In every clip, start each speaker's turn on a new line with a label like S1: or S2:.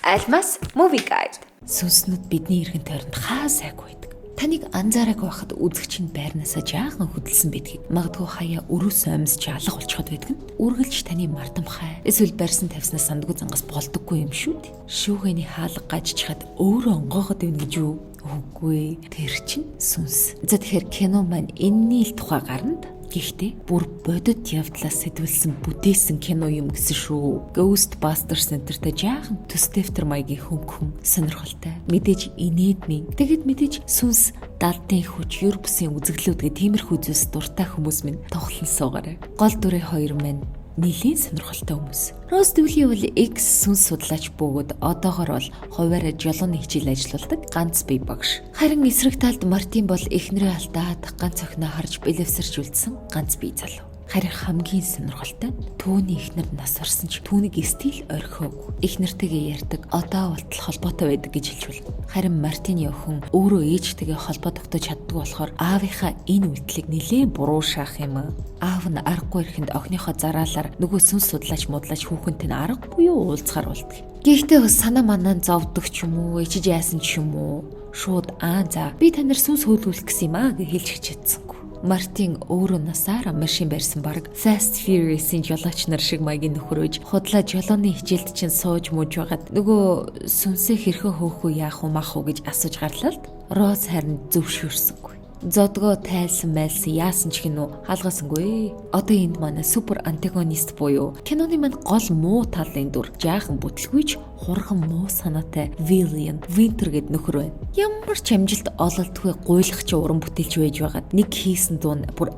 S1: Альмас Movie Guide. Сүнснүүд бидний эргэн тойронд хаа сайгүй байдаг. Таныг анзаараагүй байхад үзэгч нь байрнаасаа жаахан хөдөлсөн байдгийг магадгүй хаяа өрөөс амьсч алга болчиход байдаг нь үргэлж таны мардамхай эсвэл барьсан тавьснаас сандгүй зангаас болдоггүй юм шүү дээ. Шүүгээний хаалга гажчихад өөрөө онгоогод байна гэж юу? Үгүй. Тэр чинь сүнс. За тэгэхээр кино маань энэний л тухай гарна. Гэхдээ бүр бодит явдлаас сэтвэлсэн бүтээсэн кино юм гэсэн шүү. Ghostbusters Center-тэй жаахан төстэвтер маягийн хөнгөн сонирхолтой. Мэдээж инээдмийн. Тэгэд мэдээж сүнс далдын хүч, юр бусын үзэгдлүүд гэх тиймэрхүү зүйлс дуртай хүмүүс минь тоглон суугаарай. Гол дүрийн хоёр маань нэлийн сонирхолтой хүмүүс. Rose Devlin бол X сүнс судлаач бөгөөд одоогор бол хуваараа жолооны хичээл ажилладаг ганц бие багш. Харин эсрэг талд Мартин бол эхнэрээ алдаад ганц охиноо харж бэлэвсэрч үлдсэн ганц бие залуу. Харин хамгийн сонирхолтой нь түүний эхнэр нас орсон ч түүнийг стил орхиог. Эхнэртэйгээ ярьдаг, одоо болтол холбоотой байдаг гэж хэлж байна. Харин Мартины охин өөрөө ээжтэйгээ холбоо тогтоож чаддаг болохоор аавынхаа энэ үйлдэлийг нэлээд буруу шаах юм аа. Аав нь аргагүй ихэнд охиныхоо зараалаар нөгөө сүнс судлаач модлаач хүүхэнтэй нь арга буюу уулзахаар болдог. Гэхдээ санаа манаа зовдөг ч юм уу, ичиж яасан ч юм уу, шууд за би танаар сүнс хөөдүүлэх гэсэн юм аа гэж хэлж хичээдсэнгүй. Мартин өөрөө насаараа машин барьсан баг Fast Furious-ийн жолооч нар шиг маягийн нөхрөөж худлаа жолооны хичээлд чинь сууж мууж байгаад нөгөө сүнсээ хэрхэн хөөхөө яах уу мах уу гэж асууж гарлаа л Роз харин зөвшөөрсөнгүй. Зодгоо тайлсан майлсан яасан ч гинүү хаалгаасангүй. Одоо энд манай супер антагонист буюу киноны маань гол муу талын дүр жаахан бүтлгүйч хурхан муу санаатай Villain Winter гэд нөхөр байна. Ямар ч амжилт ололтгүй гуйлахч уран бүтээлч байж байгаад нэг хийсэн дуун бүр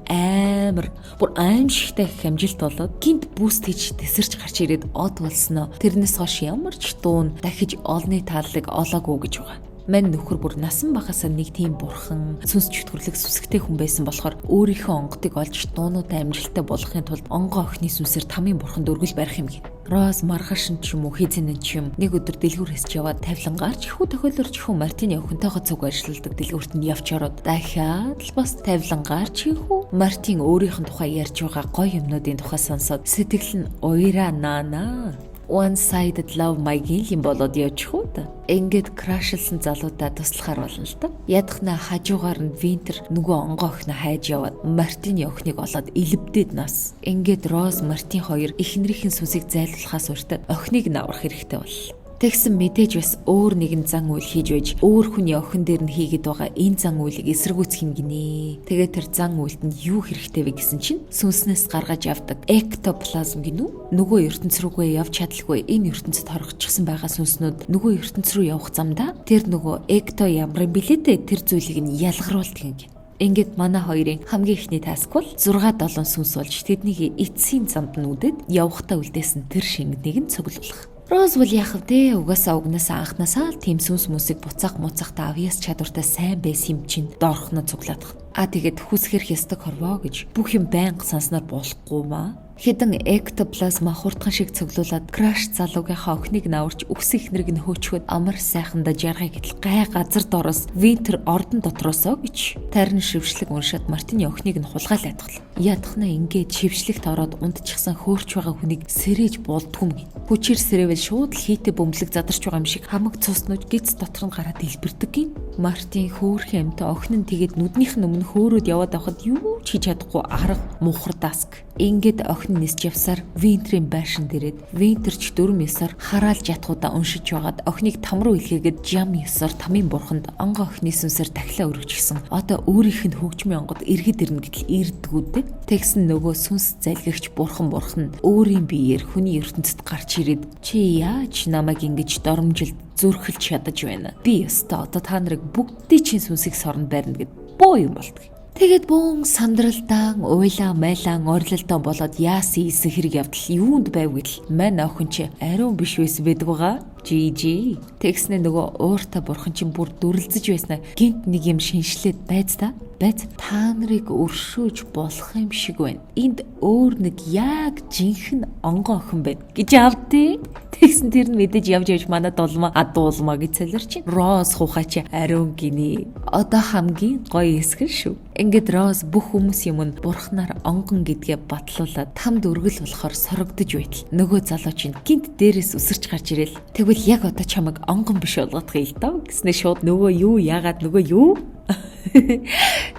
S1: аимшигтай их амжилт болоод гинт буст хийж тесэрч гарч ирээд од болсноо. Тэрнээс хойш ямар ч дуун дахиж олны тааллыг олоогүй гэж байгаа. Мань нөхөр бүр насан багасаа нэг тийм бурхан сүнс чөтгөрлөг сүсгтэй хүн байсан болохоор өөрийнхөө онгодыг олж дуунуудаа амжилттай болгохын тулд онгоо охины сүнсээр тамийн бурханд өргөл барих юм гээ. Роз маргашин ч юм уу хизэнэн ч юм нэг өдөр дэлгүүр хэсэж яваад тавилангаар ч ихүү тохиолдолч ихүү Мартины охинтойгоо цуг ажилладаг дэлгүүрт нь явж ороод дахиад л бас тавилангаар ч ихүү Мартин өөрийнх нь тухай ярьж байгаа гоё юмнуудын тухай сонсоод сэтгэл нь уяраа наана. One-sided love маягийн юм болоод явчих уу та. Ингээд крашлсан залуудаа туслахаар болно л та. Ядахна хажуугаар нь Винтер нөгөө онгоо охиноо хайж яваад Мартины охиныг олоод илбдээд нас. Ингээд Роз Мартин хоёр эхнэрийн сүнсийг зайлуулахаас урьд охиныг наврах хэрэгтэй боллоо. Тэгсэн мэдээж бас өөр нэгэн зан үйл хийж байж өөр хүний охин дээр нь хийгээд байгаа энэ зан үйлийг эсэргүүцэх юм гинэ. Тэгээд тэр зан үйлд нь юу хэрэгтэй вэ гэсэн чинь сүнснээс гаргаж авдаг эктоплазм гинүү. Нөгөө ертөнц рүүгээ явж чадалгүй энэ ертөнцид хорогдчихсан байгаа сүнснүүд нөгөө ертөнц рүү явах замдаа тэр нөгөө экто ямар юм блэ дээ тэр зүйлийг нь ялгаруулдаг юм гин. Ингээд манай хоёрын хамгийн ихний таск бол 6-7 сүнс болж тэднийг эцсийн замд нь үдээд явахтаа үлдээсэн тэр шингэнийг нь цуглуулах. Роз бол яах вэ? Угаасаа угнасаа анханасаа л тийм сүнс мүсийг буцаах муцахтаа авьяас чадвартай сайн байсан юм чинь доорхноо цуглаадах. Тэгээд хүсгэр ястаг хорвоо гэж бүх юм байнга санснаар болохгүй маа. Хэдэн эктоплазма хурдхан шиг цуглуулад краш залуугийнхаа охиныг наварч өксөх эхнэрийг нь хөөчгөөд амар сайхандаа жаргах гítэл гай газар доороос Винтер ордон дотроосоо гэж тарин шившлэг уншаад Мартины охиныг нь хулгайлаад ятгал. Ядахна ингээд шившлэгт ороод ундчихсан хөөрч байгаа хүнийг сэрэж болдгүй юм. Хүчээр сэрээвэл шууд л хийтэй бөмбөлөг задарч байгаа юм шиг хамаг цуснууд гиз дотор нь гараад дэлбэрдэг юм. Мартин хөөрхөн амтай охин нь тэгээд нүднийх нь өмнө хөөрөөд яваад авахд юу ч хийж чадахгүй арга мухар даск. Ингээд охин нисж явсаар Винтерийн байшин дээрээд Винтерч 4-9-аар хараалж ятгуудаа уншиж байгаад охиныг там руу илгээгээд жам 9-аар тамийн бурханд онгоо охины сүнсээр дахлаа өргөжсөн. Одоо өөрийнх нь хөгжмийн онгод эргэд ирнэ гэтэл ирдгүүд. Тэгсэн нөгөө сүнс залгигч бурхан өөрийн биеэр хүний ертөнцид гарч ирээд чи яаж намайг ингэж доромжилд зүрхэлж чадаж байна. Би өстө одоо та нарыг бүгдийн чинь сүнсийг сорно барина гэд боо юм болтгоо. Тэгээд бүүн сандралдаан, уйлаа, майлаан, орлолтон болоод яасан ийсэн хэрэг явдал юунд байв гэдэл мань охин чи ариун биш байсан байдаг байгаа. Тэгснэ нөгөө ууртай бурхан чинь бүр дүрлзэж байснаа гинт нэг юм шинжлээд байц та. байц та нарыг өршөөж болох юм шиг байна. Энд өөр нэг яг жинхэнэ онгоо охин байна гэж авдээ. Тэгсэн тэр нь мэдээж явж манай дулмаа гэж солирч. Роз хухач ариун гинэ. Одоо хамгийн гоё эсгэн шүү. Ингээд Роз бүх хүмүүс юм нь бурхнаар онгон гэдгээ батлуулаад тамд өргөл болохоор сорогдож байтал нөгөө залуу чинь гинт дээрээс үсэрч гарч ирэл. Тэгвэл яг одоо чамайг онгон биш болгоох юм л даа гэснээр шууд нөгөө юу яагаад нөгөө юу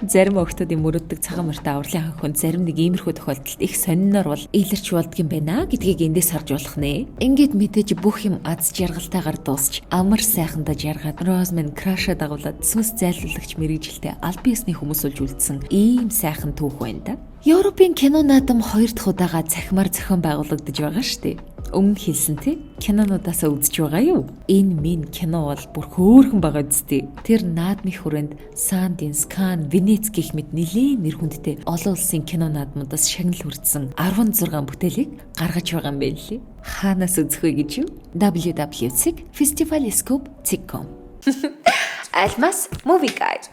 S1: зарим охтуудын мөрөддөг цагаан морьтой авралын хүн зарим нэг иймэрхүү тохиолдолд их сониноор бол илэрч болдг юм байна гэдгийг эндээс харж болох нэ. Ингээд мэдээж бүх юм аз жаргалтайгаар дуусч амар сайхандаа жаргаад Розман краша дагуулад сүнс зайлуулагч мэрэгжилтэй аль биесний хүмүүс болж үлдсэн ийм сайхан түүх байна да. Европын кино наадам 2 дахь удаага цахимаар зохион байгуулагдаж байгаа штеп. Өмнө хэлсэн тий кинонуудаасаа үзэж байгаа юу? Энэ минь кино бол бүр хөөрхөн байгаа зү. Тэр наадмын хүрээнд Санденс, Кан, Венец гэх мэт нэлээд нэр хүндтэй олон улсын кино наадмуудаас шагнал хүртсэн 16 бүтээлийг гаргаж байгаа юм байна лээ. Хаанаас үзэх вэ гэж юу? www.festivalscope.com Almas Movie Guide